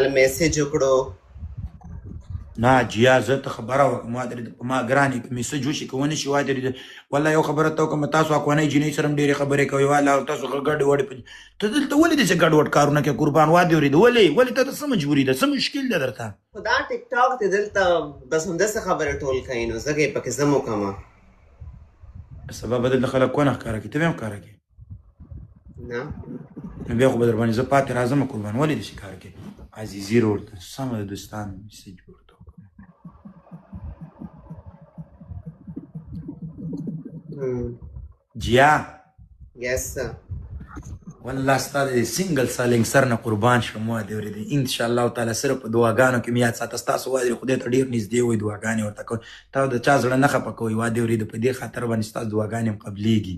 میسج وکړو. نه جیا زه ته خبره وکړم ما درې ما ګرانې په میسج وشي که ونه شي وا درې والله یو خبره ته وکړم تاسو اکوانۍ جینۍ سره هم ډېرې خبرې کوئ والله تاسو ګډې وډې ته دلته ولې داسې ګډ وډ کارونه کوې قربان وا دې ورېده ولې ته څه مجبوري ده څه مشکل دی درته خو دا ټیک ټاک دی دلته بس همداسې خبرې ټول کوي نو ځکه یې پکې زه م وکړمه. سبا به دلته خلک کونه ښکاره کړي ته به هم ښکاره کړې نه نو بیا خو به در باندې زه پاتې راځم قربان ولې داسې کار کوې عزیزي ورته سمه د دوستانو میسج ورته جیا یس سر والله ستا د سنګل سالنګ سر نه قربان شم وا دې اورېدې انشاءالله تعالی صرف په دعاګانو کې مې یاد ساته ستاسو وا دې خدای ته ډېر نږدې وئ دعاګانې ورته کوئ تا د چا زړه نه خفه کوئ وا دې اورېده په دې خاطر باندې ستاسو دعاګانې هم قبلېږي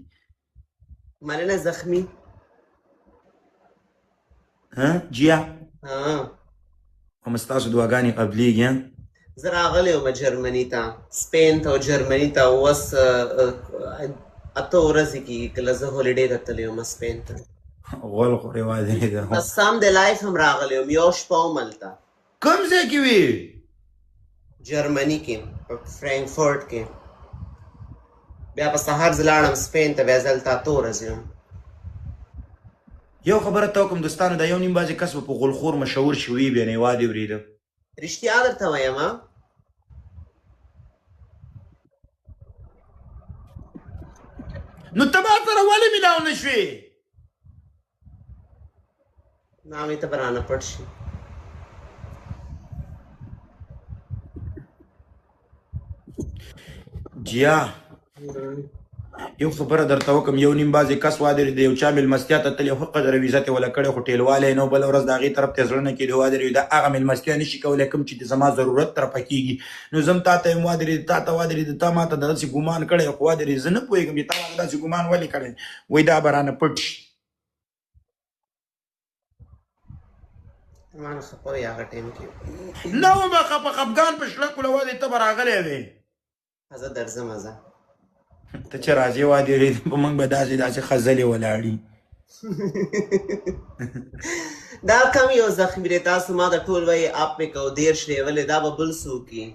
مننه زخمي. جیا ها هم ستاسو دعاګانې قبلېږي زه راغلی وم جرمني ته سپین ته او جرمني ته اوس 8 ورځې کېږي کله زه هولیډې ته تللی وم سپین ته غول خورې وا دې قسم د لایف هم راغلی وم یو شپه وم هلته. کوم ځای کې وې جرمني کې په فرانکفورټ کې بیا په سهار زه لاړم سپین ته بیا زه هلته 8 ورځې وم. یو خبره ته وکړم دوستانو دا یو نیم بازې کس به په غولخور مشهور شوي بیا نه وا دې اورېده رښتیا درته وایم نو ته ما سره ولې ملاو نه شوې نامې ته به رانه پټ شي. جیا یو خبره درته وکړم یو نیم بازې کس وا درېد یو چا مېلمستیا ته تللی خو قدر ویزت یې وله کړی خو ټېلوالی نه بله ورځ د هغې طرف ته زړه نه کېدی وا درېد دا هغه مېلمستیا نه شي کولی کوم چې د زما ضرورت طرفه کېږي نو زه هم تا ته یم وا درېد تا ته وا درېد تا ما ته دغسې ګمان کړی خو وا درېد زه نه پوهېږم چې تا ما ته داسې ګمان ولې کړی وایي دا به رانه پټ شي ما نه خفه وي هغه ټایم کې نه ومه خفه خفګان په شلک وله وا دې ته به راغلی وې زه درځم زه ته چې راځې وا دې ورېد په موږ به داسې خزلې ولاړي دا کم یو زخمي دی تاسو ما ته ټول وایي اپ مې کو 10 لیولې دا به بل څوک وي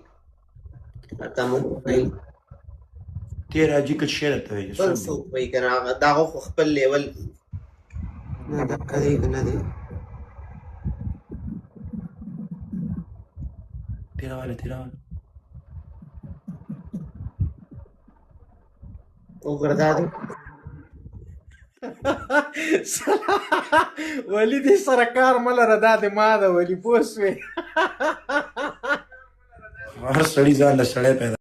ورته موږ وایي ته راځي که شی درته وایي بل څوک وایي که نه د هغه خو خپل لیول نه دقه دی که نه دی تېرواله وګوره دا دی ولی دې سره کار مه لره دا د ما ده ولي پوه سوې هر سړي ځان له سړی پیدا